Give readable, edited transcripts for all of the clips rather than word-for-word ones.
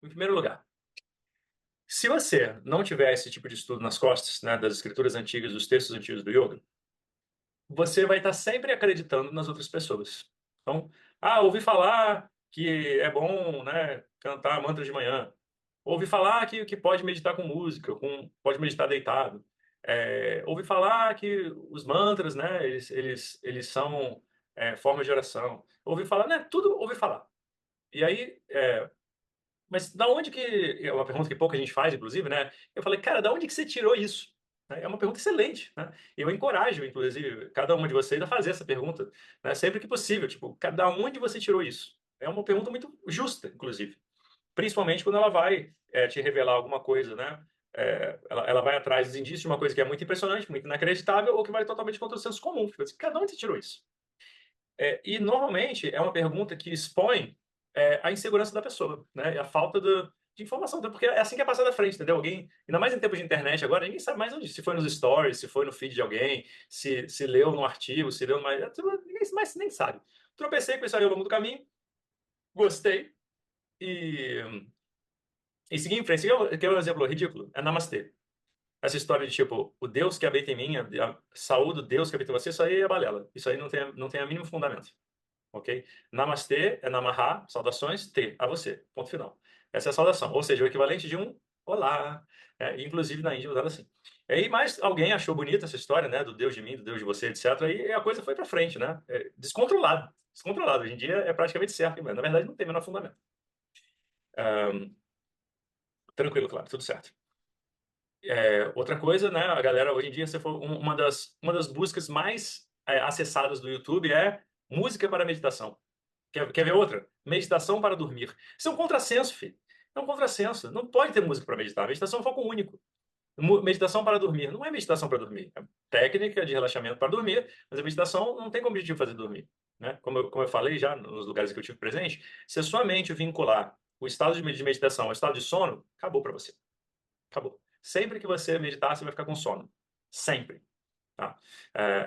Em primeiro lugar, se você não tiver esse tipo de estudo nas costas, né, das escrituras antigas, dos textos antigos do yoga, você vai estar sempre acreditando nas outras pessoas. Então, ouvi falar que é bom, né, cantar mantra de manhã. Ouvi falar que pode meditar com música, pode meditar deitado. Ouvi falar que os mantras, né, eles são formas de oração. Ouvi falar, né, tudo ouvi falar. E aí, mas da onde que... É uma pergunta que pouca gente faz, inclusive, né? Eu falei, cara, da onde que você tirou isso? É uma pergunta excelente, né? Eu encorajo, inclusive, cada uma de vocês a fazer essa pergunta, né? Sempre que possível. Tipo, da onde você tirou isso? É uma pergunta muito justa, inclusive. Principalmente quando ela vai te revelar alguma coisa, né? Ela vai atrás dos indícios de uma coisa que é muito impressionante, muito inacreditável, ou que vai totalmente contra o senso comum. Tipo assim, cada onde você tirou isso? E normalmente é uma pergunta que expõe a insegurança da pessoa, né? E a falta de informação, porque é assim que é passada à frente, entendeu? Alguém, ainda mais em tempos de internet agora, ninguém sabe mais onde, se foi nos stories, se foi no feed de alguém, se leu no artigo, se leu mais, ninguém mais nem sabe. Tropecei com isso aí ao longo do caminho, gostei e, e segui em frente. Que é um exemplo ridículo, é Namastê. Essa história de tipo, o Deus que habita em mim, a saúde do Deus que habita em você, isso aí é balela. Isso aí não tem a mínimo fundamento. Ok? Namastê é Namaha, saudações, Te, a você. Ponto final. Essa é a saudação. Ou seja, o equivalente de um olá. Inclusive na Índia usado assim. E aí, mais alguém achou bonita essa história, né? Do Deus de mim, do Deus de você, etc. E a coisa foi para frente, né? Descontrolado. Descontrolado. Hoje em dia é praticamente certo, mas na verdade não tem o menor fundamento. Tranquilo, claro, tudo certo. Outra coisa, né? A galera, hoje em dia, se for uma das buscas mais acessadas do YouTube é música para meditação. Quer ver outra? Meditação para dormir. Isso é um contrassenso, filho. É um contrassenso. Não pode ter música para meditar. Meditação é um foco único. Meditação para dormir. Não é meditação para dormir. É técnica de relaxamento para dormir, mas a meditação não tem como objetivo fazer dormir. Né? Como eu falei já nos lugares que eu tive presente, se a sua mente vincular o estado de meditação ao estado de sono, acabou para você. Acabou. Sempre que você meditar, você vai ficar com sono. Sempre. Tá?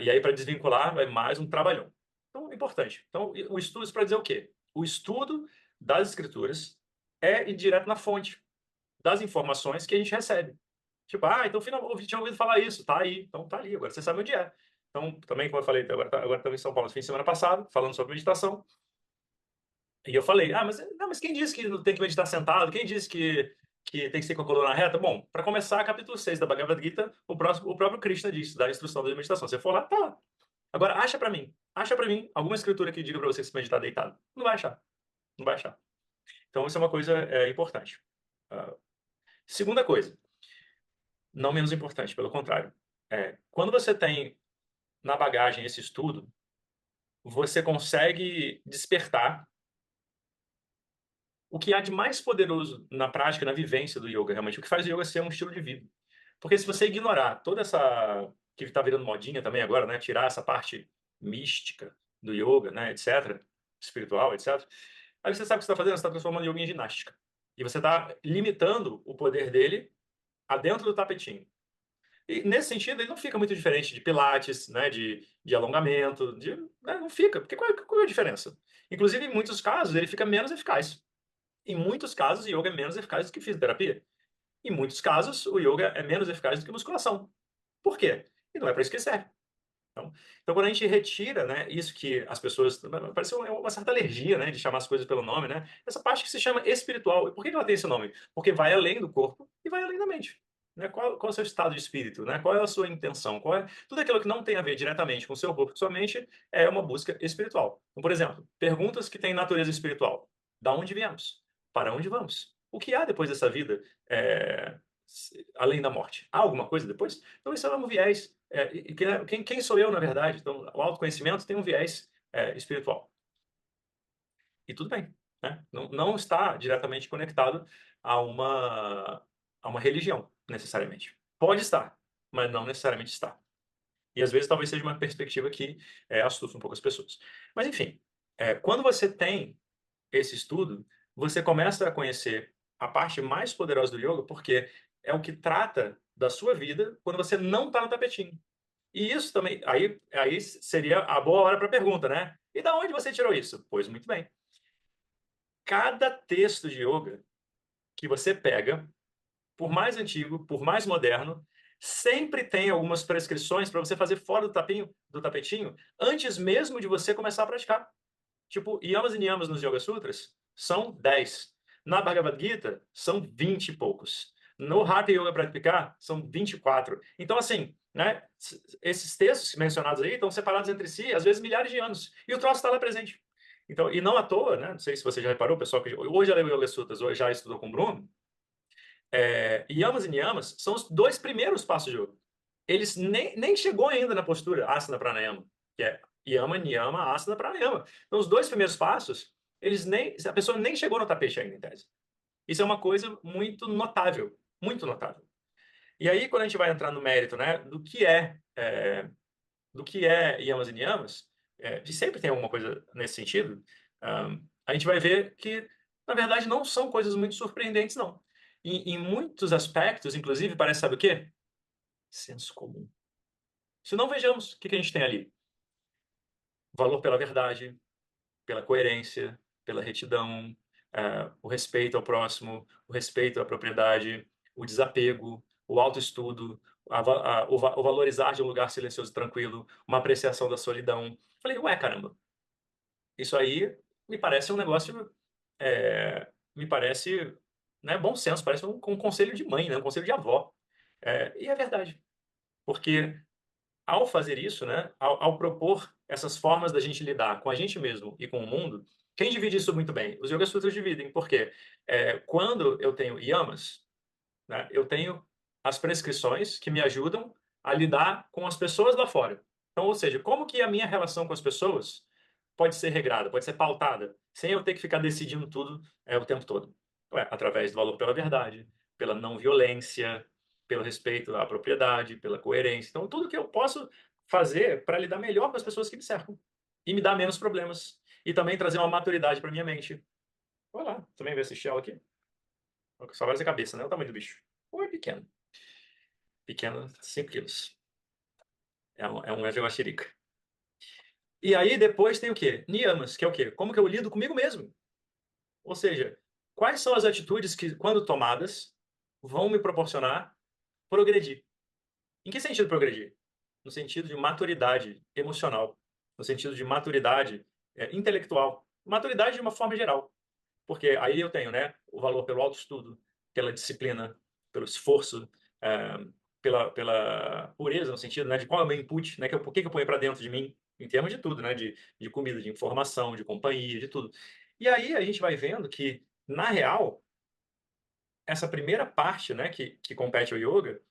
E aí, para desvincular, vai mais um trabalhão. Então, é importante. Então, o estudo, isso para dizer o quê? O estudo das escrituras é ir direto na fonte das informações que a gente recebe. Tipo, então finalmente tinha ouvido falar isso, tá aí, então tá ali, agora você sabe onde é. Então, também, como eu falei, agora estava em São Paulo no fim de semana passado, falando sobre meditação, e eu falei, mas quem disse que não tem que meditar sentado? Quem disse que tem que ser com a coluna reta? Bom, para começar, capítulo 6 da Bhagavad Gita, o próprio Krishna disse, da instrução da meditação. Você for lá, tá lá. Agora, acha para mim alguma escritura que diga para você que se meditar deitado. Não vai achar, não vai achar. Então, isso é uma coisa importante. Ah, segunda coisa, não menos importante, pelo contrário. Quando você tem na bagagem esse estudo, você consegue despertar o que há de mais poderoso na prática, na vivência do yoga, realmente, o que faz o yoga ser um estilo de vida. Porque se você ignorar toda essa, que está virando modinha também agora, né, tirar essa parte mística do yoga, né, etc., espiritual, etc., aí você sabe o que você está fazendo, você está transformando o yoga em ginástica. E você está limitando o poder dele a dentro do tapetinho. E nesse sentido, ele não fica muito diferente de pilates, né, de alongamento, não fica, porque qual é a diferença? Inclusive, em muitos casos, ele fica menos eficaz. Em muitos casos, o yoga é menos eficaz do que fisioterapia. Em muitos casos, o yoga é menos eficaz do que musculação. Por quê? E não é para isso que serve. Então, quando a gente retira, né, isso que as pessoas... Parece uma certa alergia, né, de chamar as coisas pelo nome, né? Essa parte que se chama espiritual. Por que ela tem esse nome? Porque vai além do corpo e vai além da mente. Né? Qual é o seu estado de espírito? Né? Qual é a sua intenção? Tudo aquilo que não tem a ver diretamente com o seu corpo, com sua mente, é uma busca espiritual. Então, por exemplo, perguntas que têm natureza espiritual. Da onde viemos? Para onde vamos? O que há depois dessa vida, além da morte? Há alguma coisa depois? Então, isso é um viés. Quem sou eu, na verdade? Então, o autoconhecimento tem um viés espiritual. E tudo bem. Né? Não está diretamente conectado a uma religião, necessariamente. Pode estar, mas não necessariamente está. E às vezes talvez seja uma perspectiva que assusta um pouco as pessoas. Mas, enfim, quando você tem esse estudo, você começa a conhecer a parte mais poderosa do yoga, porque é o que trata da sua vida quando você não está no tapetinho. E isso também, aí seria a boa hora para a pergunta, né? E da onde você tirou isso? Pois muito bem. Cada texto de yoga que você pega, por mais antigo, por mais moderno, sempre tem algumas prescrições para você fazer fora do tapetinho, antes mesmo de você começar a praticar. Tipo, yamas e niyamas nos Yoga Sutras são 10. Na Bhagavad Gita, são 20 e poucos. No Hatha Yoga Pratipika, são 24. Então, assim, né, esses textos mencionados aí estão separados entre si, às vezes, milhares de anos. E o troço está lá presente. Então, e não à toa, né, não sei se você já reparou, o pessoal que hoje já leu Yoga Sutras, hoje já estudou com o Bruno, yamas e niyamas são os dois primeiros passos de yoga. Eles nem chegou ainda na postura asana pranayama, que é yama, niyama, asana, pranayama. Então, os dois primeiros passos, a pessoa nem chegou no tapete ainda, em tese. Isso é uma coisa muito notável, muito notável. E aí, quando a gente vai entrar no mérito, né, do que é yamas e niyamas, e sempre tem alguma coisa nesse sentido, a gente vai ver que, na verdade, não são coisas muito surpreendentes, não. Em muitos aspectos, inclusive, parece, sabe o quê? Senso comum. Se não, vejamos o que a gente tem ali. Valor pela verdade, pela coerência, pela retidão, o respeito ao próximo, o respeito à propriedade, o desapego, o autoestudo, o valorizar de um lugar silencioso e tranquilo, uma apreciação da solidão. Falei, ué, caramba, isso aí me parece um negócio, me parece, né, bom senso, parece um conselho de mãe, né, um conselho de avó. E é verdade, porque ao fazer isso, né, ao propor essas formas da gente lidar com a gente mesmo e com o mundo, quem divide isso muito bem? Os Yoga Sutras dividem, porque quando eu tenho yamas, né, eu tenho as prescrições que me ajudam a lidar com as pessoas lá fora. Então, ou seja, como que a minha relação com as pessoas pode ser regrada, pode ser pautada, sem eu ter que ficar decidindo tudo o tempo todo? Através do valor pela verdade, pela não violência, pelo respeito à propriedade, pela coerência. Então, tudo que eu posso fazer para lidar melhor com as pessoas que me cercam e me dar menos problemas. E também trazer uma maturidade para minha mente. Olha lá, também vê assistir ela aqui. Só vai a cabeça, né? O tamanho do bicho. Ou é pequeno? Pequeno, 5 quilos. É um Evangelica. E aí depois tem o quê? Niyamas, que é o quê? Como que eu lido comigo mesmo? Ou seja, quais são as atitudes que, quando tomadas, vão me proporcionar progredir? Em que sentido progredir? No sentido de maturidade emocional, no sentido de maturidade intelectual, maturidade de uma forma geral. Porque aí eu tenho, né, o valor pelo autoestudo, pela disciplina, pelo esforço, eh, pela pureza, no sentido, né, de qual é o meu input, né, por que eu ponho para dentro de mim, em termos de tudo, né, de comida, de informação, de companhia, de tudo. E aí a gente vai vendo que, na real, essa primeira parte, né, que compete ao yoga,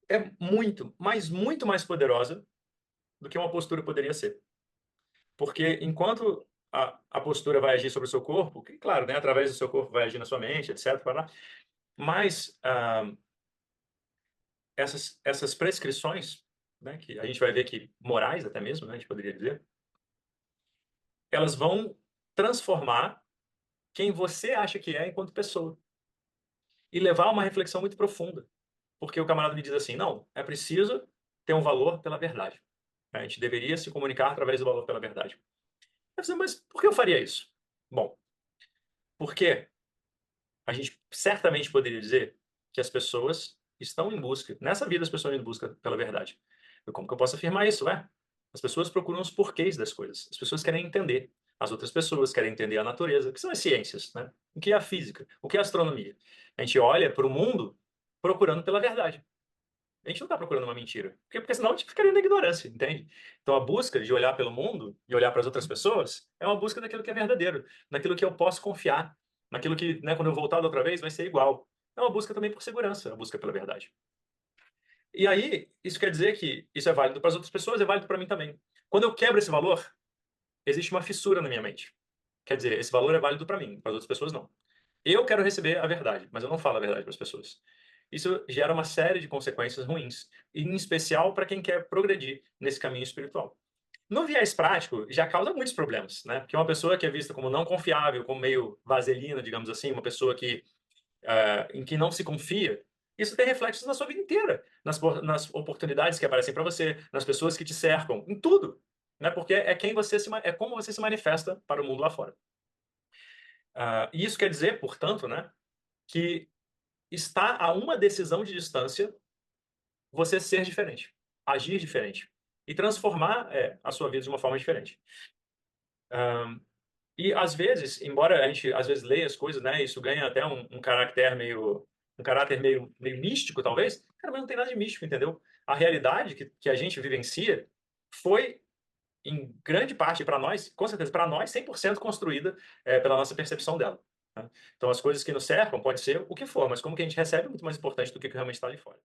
é muito, mas muito mais poderosa do que uma postura poderia ser. Porque enquanto a postura vai agir sobre o seu corpo, que, claro, né, através do seu corpo vai agir na sua mente, etc., mas essas prescrições, né, que a gente vai ver que morais até mesmo, né, a gente poderia dizer, elas vão transformar quem você acha que é enquanto pessoa e levar a uma reflexão muito profunda. Porque o camarada me diz assim, não, é preciso ter um valor pela verdade. A gente deveria se comunicar através do valor pela verdade. Eu disse, mas por que eu faria isso? Bom, porque a gente certamente poderia dizer que as pessoas estão em busca, nessa vida as pessoas estão em busca pela verdade. E como que eu posso afirmar isso? As pessoas procuram os porquês das coisas. As pessoas querem entender. As outras pessoas querem entender a natureza, o que são as ciências, né? O que é a física, o que é a astronomia. A gente olha para o mundo procurando pela verdade. A gente não está procurando uma mentira. Porque senão a gente ficaria na ignorância, entende? Então a busca de olhar pelo mundo e olhar para as outras pessoas é uma busca daquilo que é verdadeiro, naquilo que eu posso confiar, naquilo que, né, quando eu voltar da outra vez, vai ser igual. É uma busca também por segurança, uma busca pela verdade. E aí, isso quer dizer que isso é válido para as outras pessoas, é válido para mim também. Quando eu quebro esse valor, existe uma fissura na minha mente. Quer dizer, esse valor é válido para mim, para as outras pessoas não. Eu quero receber a verdade, mas eu não falo a verdade para as pessoas. Isso gera uma série de consequências ruins, em especial para quem quer progredir nesse caminho espiritual. No viés prático, já causa muitos problemas, né? Porque uma pessoa que é vista como não confiável, como meio vaselina, digamos assim, uma pessoa em que não se confia, isso tem reflexos na sua vida inteira, nas oportunidades que aparecem para você, nas pessoas que te cercam, em tudo, né? Porque é como você se manifesta para o mundo lá fora. E isso quer dizer, portanto, né, que está a uma decisão de distância você ser diferente, agir diferente e transformar, a sua vida de uma forma diferente. E às vezes, embora a gente às vezes leia as coisas, né, isso ganha até um caráter meio místico talvez, cara, mas não tem nada de místico, entendeu? A realidade que a gente vivencia foi em grande parte para nós, com certeza, para nós 100% construída, pela nossa percepção dela, né. Então as coisas que nos cercam pode ser o que for, mas como que a gente recebe é muito mais importante do que o que realmente está ali fora.